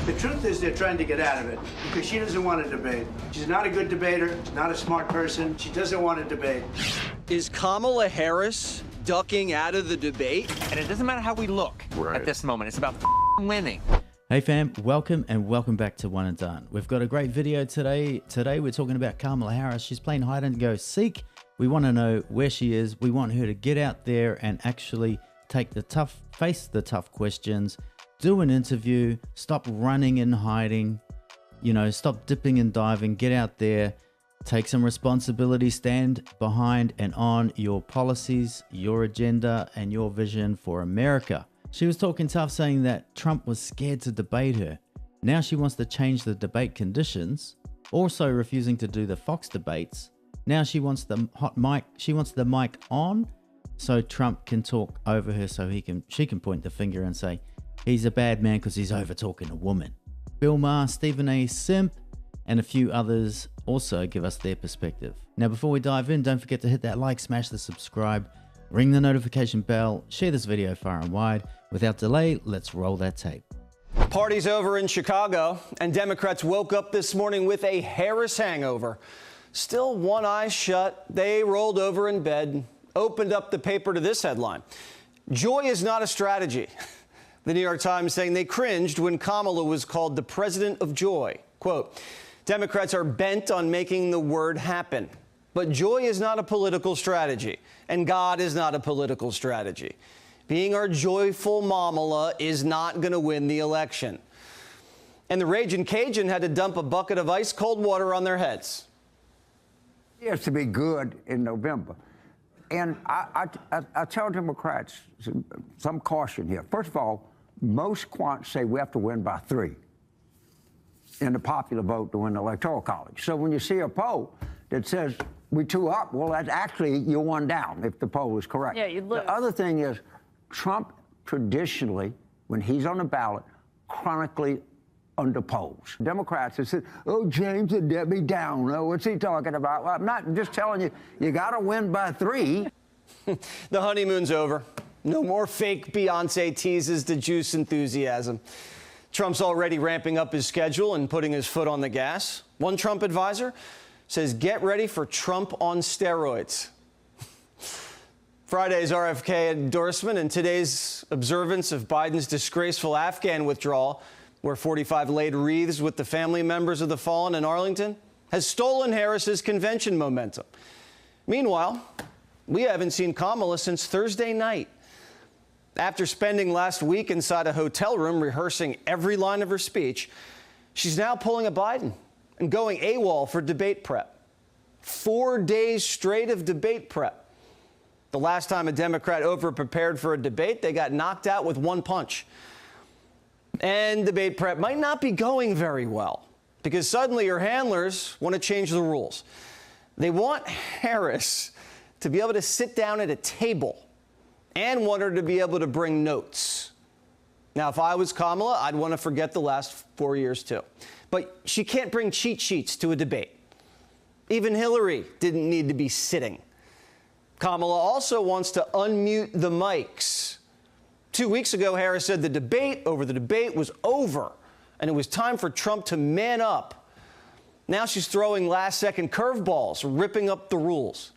The truth is they're trying to get out of it because she doesn't want to debate. She's not a good debater, not a smart person. She doesn't want to debate. Is Kamala Harris ducking out of the debate? And it doesn't matter how we look at this moment. It's about winning. Hey fam, welcome and welcome back to One and Done. We've got a great video today. Today we're talking about Kamala Harris. She's playing hide and go seek. We want to know where she is. We want her to get out there and actually face the tough questions, do an interview, stop running and hiding, stop dipping and diving, get out there, take some responsibility, stand behind and on your policies, your agenda, and your vision for America. She was talking tough, saying that Trump was scared to debate her. Now she wants to change the debate conditions, also refusing to do the Fox debates. Now she wants the hot mic, she wants the mic on so Trump can talk over her, so she can point the finger and say, he's a bad man because he's over talking a woman. Bill Maher, Stephen A. Simp, and a few others also give us their perspective. Now, before we dive in, don't forget to hit that like, smash the subscribe, ring the notification bell, share this video far and wide. Without delay, let's roll that tape. Party's over in Chicago, and Democrats woke up this morning with a Harris hangover. Still one eye shut, they rolled over in bed, opened up the paper to this headline: "Joy is not a strategy." The New York Times saying they cringed when Kamala was called the president of joy. Quote, "Democrats are bent on making the word happen. But joy is not a political strategy, and God is not a political strategy. Being our joyful mamala is not going to win the election." And the Ragin' Cajun had to dump a bucket of ice cold water on their heads. It has to be good in November. And I tell Democrats some caution here. First of all, most quants say we have to win by 3 in the popular vote to win the Electoral College. So when you see a poll that says we 2 up, well, that's actually you're 1 down if the poll is correct. Yeah, you'd lose. The other thing is Trump traditionally, when he's on the ballot, chronically underpolls. Democrats have said, "Oh, James and Debbie down. Oh, what's he talking about?" Well, I'm not. I'm just telling you, you got to win by 3. The honeymoon's over. No more fake Beyonce teases to juice enthusiasm. Trump's already ramping up his schedule and putting his foot on the gas. One Trump advisor says, "Get ready for Trump on steroids." Friday's RFK endorsement and today's observance of Biden's disgraceful Afghan withdrawal, where 45 laid wreaths with the family members of the fallen in Arlington, has stolen Harris's convention momentum. Meanwhile, we haven't seen Kamala since Thursday night. After spending last week inside a hotel room rehearsing every line of her speech, she's now pulling a Biden and going AWOL for debate prep. 4 days straight of debate prep. The last time a Democrat over-prepared for a debate, they got knocked out with 1 punch. And debate prep might not be going very well because suddenly her handlers want to change the rules. They want Harris to be able to sit down at a table and want her to be able to bring notes. Now, if I was Kamala, I'd want to forget the last 4 years too. But she can't bring cheat sheets to a debate. Even Hillary didn't need to be sitting. Kamala also wants to unmute the mics. 2 weeks ago, Harris said the debate was over, and it was time for Trump to man up. Now she's throwing last-second curveballs, ripping up the rules.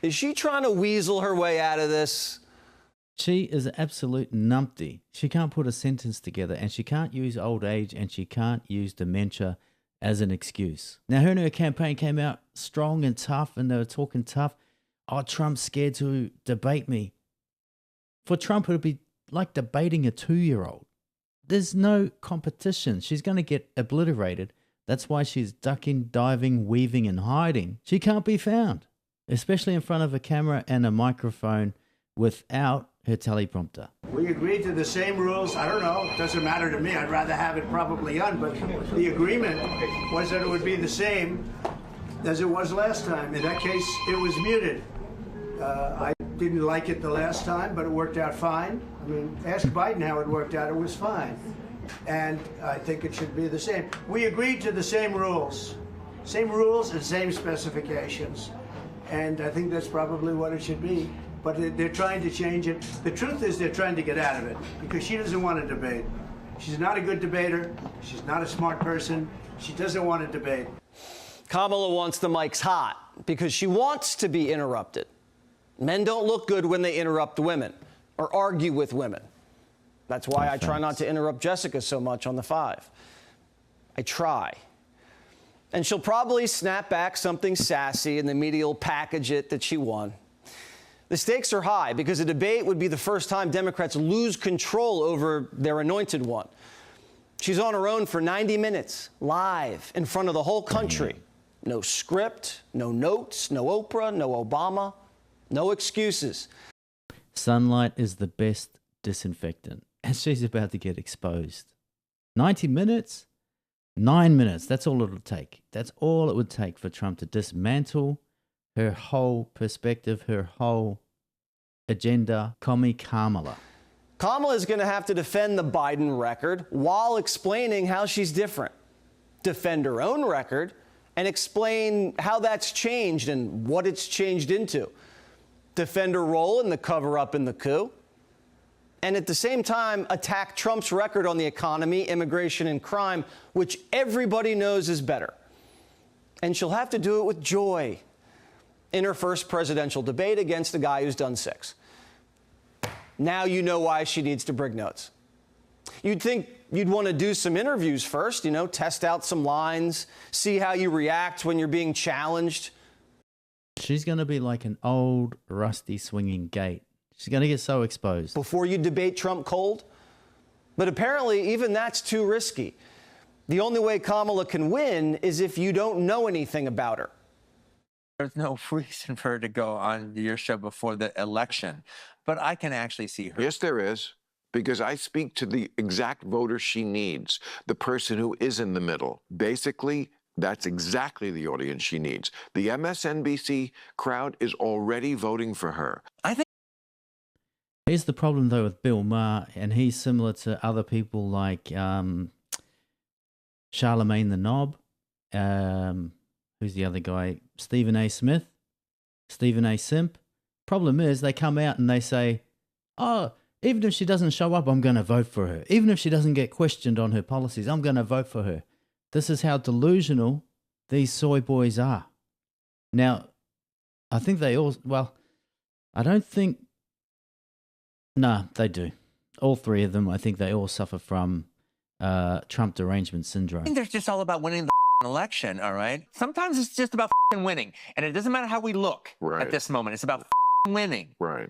Is she trying to weasel her way out of this? She is an absolute numpty. She can't put a sentence together, and she can't use old age, and she can't use dementia as an excuse. Now, her and her campaign came out strong and tough, and they were talking tough. "Oh, Trump's scared to debate me." For Trump, it would be like debating a 2-year-old. There's no competition. She's going to get obliterated. That's why she's ducking, diving, weaving, and hiding. She can't be found, especially in front of a camera and a microphone without her teleprompter. We agreed to the same rules. I don't know. It doesn't matter to me. I'd rather have it probably on, but the agreement was that it would be the same as it was last time. In that case, it was muted. I didn't like it the last time, but it worked out fine. I mean, ask Biden how it worked out. It was fine. And I think it should be the same. We agreed to the same rules. Same rules and same specifications. And I think that's probably what it should be. But they're trying to change it. The truth is they're trying to get out of it because she doesn't want to debate. She's not a good debater. She's not a smart person. She doesn't want to debate. Kamala wants the mics hot because she wants to be interrupted. Men don't look good when they interrupt women or argue with women. That's why I try not to interrupt Jessica so much on the 5. I try. And she'll probably snap back something sassy and the media will package it that she won. The stakes are high because a debate would be the first time Democrats lose control over their anointed one. She's on her own for 90 minutes, live, in front of the whole country. No script, no notes, no Oprah, no Obama, no excuses. Sunlight is the best disinfectant, and she's about to get exposed. 90 minutes? 9 minutes, that's all it'll take. That's all it would take for Trump to dismantle her whole perspective, her whole agenda. Commie Kamala. Kamala is going to have to defend the Biden record while explaining how she's different. Defend her own record and explain how that's changed and what it's changed into. Defend her role in the cover-up in the coup. And at the same time, attack Trump's record on the economy, immigration, and crime, which everybody knows is better. And she'll have to do it with joy in her first presidential debate against a guy who's done 6. Now you know why she needs to bring notes. You'd think you'd want to do some interviews first, you know, test out some lines, see how you react when you're being challenged. She's going to be like an old, rusty swinging gate. She's going to get so exposed. Before you debate Trump cold. But apparently, even that's too risky. The only way Kamala can win is if you don't know anything about her. There's no reason for her to go on your show before the election, but I can actually see her. Yes, there is, because I speak to the exact voter she needs, the person who is in the middle. Basically, that's exactly the audience she needs. The MSNBC crowd is already voting for her. I think Here's the problem, though, with Bill Maher, and he's similar to other people like Charlemagne the Knob. Who's the other guy? Stephen A. Smith. Stephen A. Simp. Problem is, they come out and they say, oh, even if she doesn't show up, I'm going to vote for her. Even if she doesn't get questioned on her policies, I'm going to vote for her. This is how delusional these soy boys are. Now, I think they all, well, I don't think, no, they do. All 3 of them, I think they all suffer from Trump derangement syndrome. they're just all about winning the election, all right? Sometimes it's just about winning, and it doesn't matter how we look at this moment. It's about winning. Right.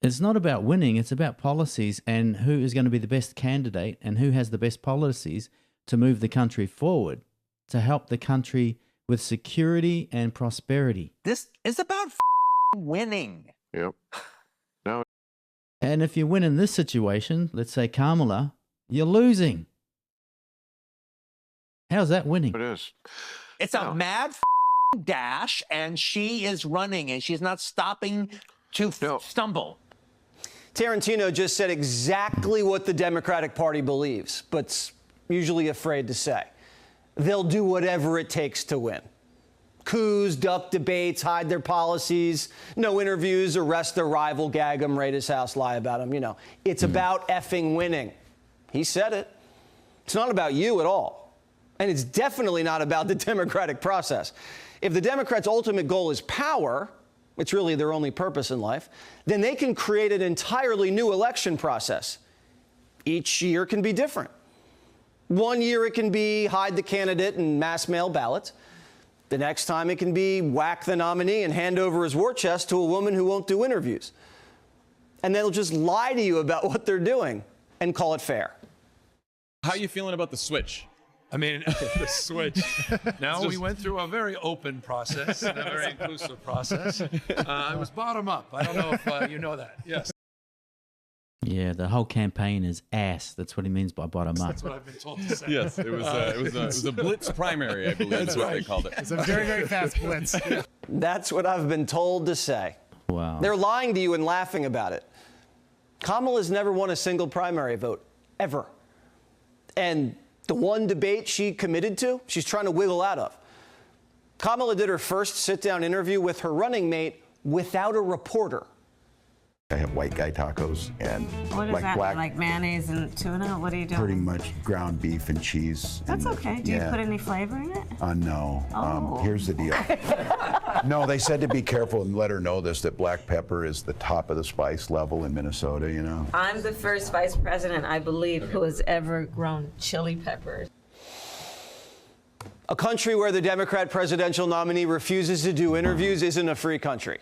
It's not about winning, it's about policies and who is going to be the best candidate and who has the best policies to move the country forward, to help the country with security and prosperity. This is about winning. Yep. No. And if you win in this situation, let's say Kamala, you're losing. How's that winning? It is. It's a mad dash, and she is running, and she's not stopping to stumble. Tarantino just said exactly what the Democratic Party believes, but's usually afraid to say. They'll do whatever it takes to win. Coups, duck debates, hide their policies, no interviews, arrest their rival, gag him, raid his house, lie about him. You know, it's about effing winning. He said it. It's not about you at all. And it's definitely not about the democratic process. If the Democrats' ultimate goal is power, it's really their only purpose in life, then they can create an entirely new election process. Each year can be different. One year it can be hide the candidate and mass mail ballots. The next time it can be whack the nominee and hand over his war chest to a woman who won't do interviews. And they'll just lie to you about what they're doing and call it fair. How are you feeling about the switch? I mean, the switch. No, we went through a very open process, and a very inclusive process. It was bottom up. I don't know if you know that. Yes. Yeah, the whole campaign is ass. That's what he means by bottom up. That's what I've been told to say. Yes, it was a blitz primary, I believe is what they called it. It's a very, very fast blitz. That's what I've been told to say. Wow. They're lying to you and laughing about it. Kamala's never won a single primary vote, ever. And the one debate she committed to, she's trying to wiggle out of. Kamala did her first sit-down interview with her running mate without a reporter. I have white guy tacos and What is like that? black, Like mayonnaise and tuna? What are you doing? pretty much ground beef and cheese. That's and, okay. Do you put any flavor in it? No. Oh. Here's the deal. No, they said to be careful and let her know this, that black pepper is the top of the spice level in Minnesota, you know. I'm the first vice president, I believe, who has ever grown chili peppers. A country where the Democrat presidential nominee refuses to do interviews isn't a free country.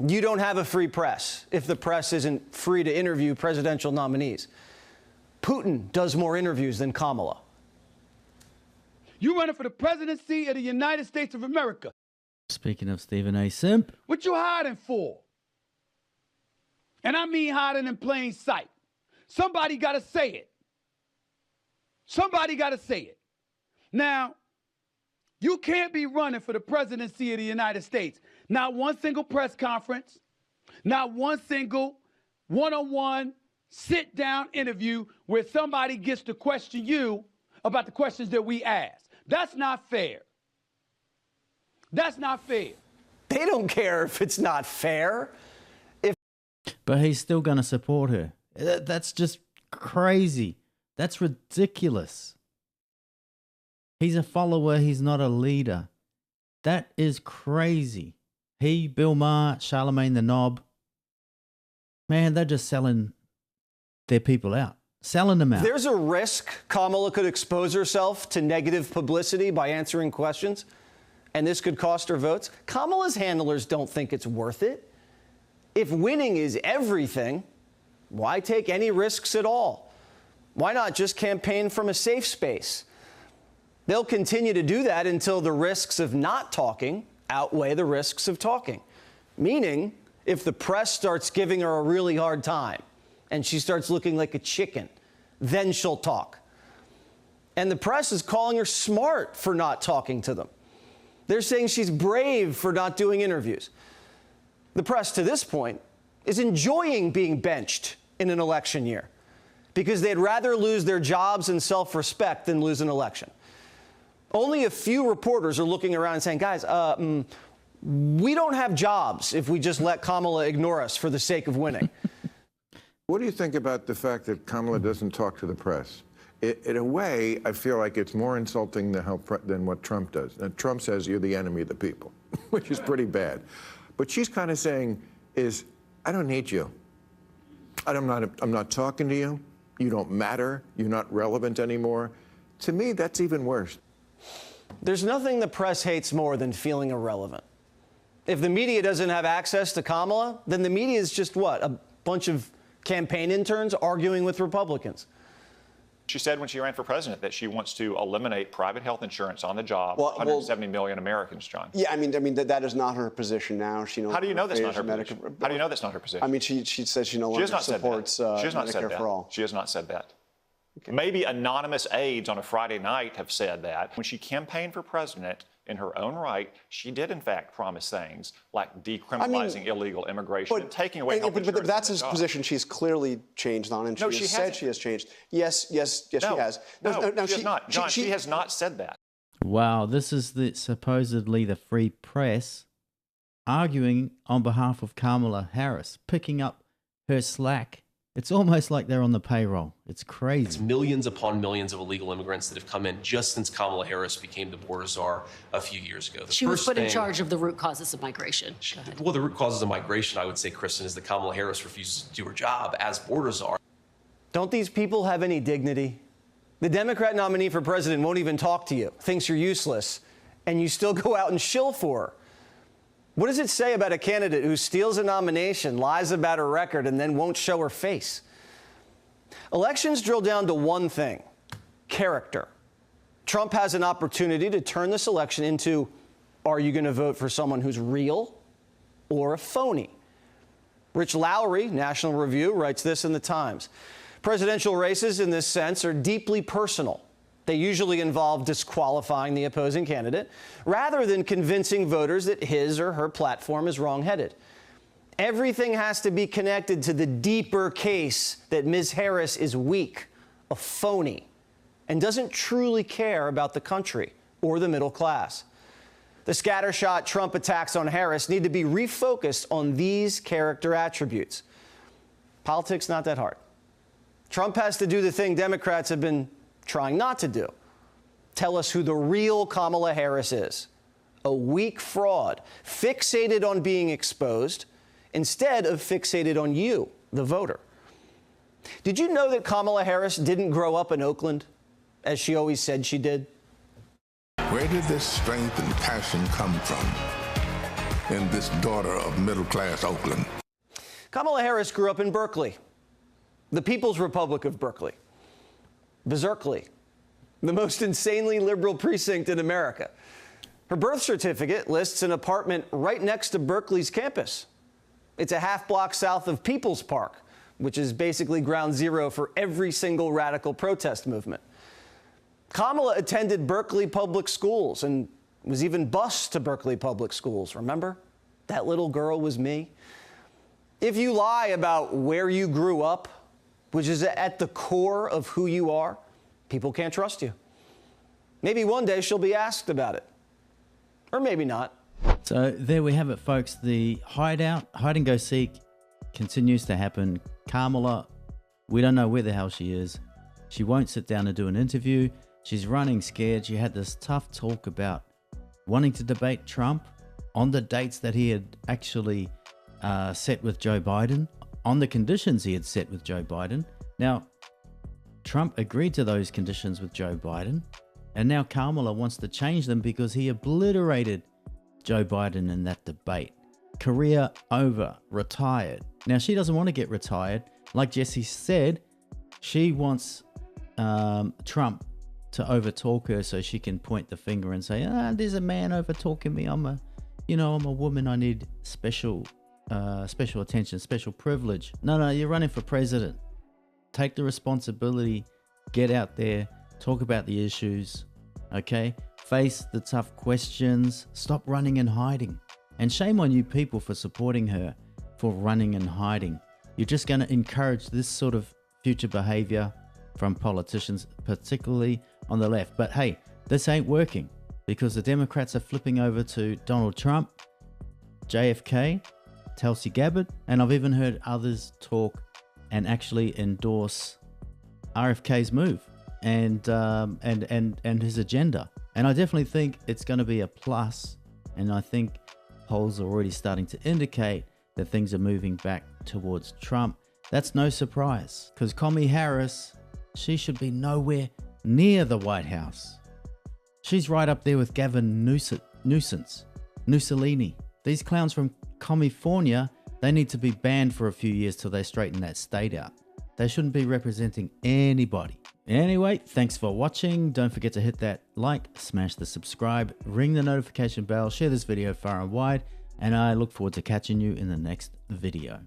You don't have a free press if the press isn't free to interview presidential nominees. Putin does more interviews than Kamala. You running for the presidency of the United States of America. Speaking of Stephen A. Simp, What you hiding for? And I mean hiding in plain sight. Somebody got to say it. Somebody got to say it. Now, you can't be running for the presidency of the United States. Not one single press conference, not one single one-on-one sit-down interview where somebody gets to question you about the questions that we ask. That's not fair. That's not fair. They don't care if it's not fair. but he's still going to support her. That's just crazy. That's ridiculous. He's a follower. He's not a leader. That is crazy. He, Bill Maher, Charlemagne the Knob, man, they're just selling their people out. Selling them out. There's a risk Kamala could expose herself to negative publicity by answering questions, and this could cost her votes. Kamala's handlers don't think it's worth it. If winning is everything, why take any risks at all? Why not just campaign from a safe space? They'll continue to do that until the risks of not talking outweigh the risks of talking. Meaning, if the press starts giving her a really hard time and she starts looking like a chicken, then she'll talk. And the press is calling her smart for not talking to them. They're saying she's brave for not doing interviews. The press, to this point, is enjoying being benched in an election year because they'd rather lose their jobs and self-respect than lose an election. Only a few reporters are looking around and saying, guys, we don't have jobs if we just let Kamala ignore us for the sake of winning. What do you think about the fact that Kamala doesn't talk to the press? In a way, I feel like it's more insulting than what Trump does. Now, Trump says you're the enemy of the people, which is pretty bad. But she's kind of saying I don't need you. I'm not talking to you. You don't matter. You're not relevant anymore. To me, that's even worse. There's nothing the press hates more than feeling irrelevant. If the media doesn't have access to Kamala, then the media is just what? A bunch of campaign interns arguing with Republicans. She said when she ran for president that she wants to eliminate private health insurance on the job. 170 million Americans, John. Yeah, I mean that is not her position now. How do you know that's not her position? How do you know that's not her position? I mean, she says she no longer supports Medicare for all. She has not said that. Okay. Maybe anonymous aides on a Friday night have said that. When she campaigned for president in her own right, she did in fact promise things like decriminalizing illegal immigration and taking away health insurance. But that's his position she's clearly changed on, and she has said she has changed. Yes, she has. No, she has not. John, she has not said that. Wow, this is supposedly the free press arguing on behalf of Kamala Harris, picking up her slack. It's almost like they're on the payroll. It's crazy. It's millions upon millions of illegal immigrants that have come in just since Kamala Harris became the border czar a few years ago. She was put in charge of the root causes of migration. Well, the root causes of migration, I would say, Kristen, is that Kamala Harris refuses to do her job as border czar. Don't these people have any dignity? The Democrat nominee for president won't even talk to you, thinks you're useless, and you still go out and shill for her. What does it say about a candidate who steals a nomination, lies about her record, and then won't show her face? Elections drill down to one thing: character. Trump has an opportunity to turn this election into, are you going to vote for someone who's real or a phony? Rich Lowry, National Review, writes this in the Times. Presidential races in this sense are deeply personal. They usually involve disqualifying the opposing candidate rather than convincing voters that his or her platform is wrong-headed. Everything has to be connected to the deeper case that Ms. Harris is weak, a phony, and doesn't truly care about the country or the middle class. The scattershot Trump attacks on Harris need to be refocused on these character attributes. Politics not that hard. Trump has to do the thing Democrats have been trying not to do. Tell us who the real Kamala Harris is. A weak fraud, fixated on being exposed instead of fixated on you, the voter. Did you know that Kamala Harris didn't grow up in Oakland, as she always said she did? Where did this strength and passion come from in this daughter of middle-class Oakland? Kamala Harris grew up in Berkeley, the People's Republic of Berkeley. Berkeley, the most insanely liberal precinct in America. Her birth certificate lists an apartment right next to Berkeley's campus. It's a half block south of People's Park, which is basically ground zero for every single radical protest movement. Kamala attended Berkeley public schools and was even bused to Berkeley public schools. Remember? That little girl was me. If you lie about where you grew up, which is at the core of who you are, people can't trust you. Maybe one day she'll be asked about it. Or maybe not. So there we have it, folks. The hideout, hide and go seek, continues to happen. Kamala, we don't know where the hell she is. She won't sit down and do an interview. She's running scared. She had this tough talk about wanting to debate Trump on the dates that he had actually set with Joe Biden, on the conditions he had set with Joe Biden. Now, Trump agreed to those conditions with Joe Biden, and now Kamala wants to change them because he obliterated Joe Biden in that debate. Career over, retired. Now, she doesn't want to get retired. Like Jesse said, she wants Trump to overtalk her so she can point the finger and say, there's a man overtalking me. I'm a woman. I need special attention, special privilege. No, you're running for president. Take the responsibility, get out there, talk about the issues, okay? Face the tough questions, stop running and hiding. And shame on you people for supporting her, for running and hiding. You're just going to encourage this sort of future behavior from politicians, particularly on the left. But hey, this ain't working because the Democrats are flipping over to Donald Trump, JFK, Tulsi Gabbard, and I've even heard others talk and actually endorse RFK's move and his agenda. And I definitely think it's going to be a plus. And I think polls are already starting to indicate that things are moving back towards Trump. That's no surprise because Kamala Harris, she should be nowhere near the White House. She's right up there with Gavin Mussolini. These clowns from California, they need to be banned for a few years till they straighten that state out. They shouldn't be representing anybody. Anyway, thanks for watching. Don't forget to hit that like, smash the subscribe, ring the notification bell, share this video far and wide, and I look forward to catching you in the next video.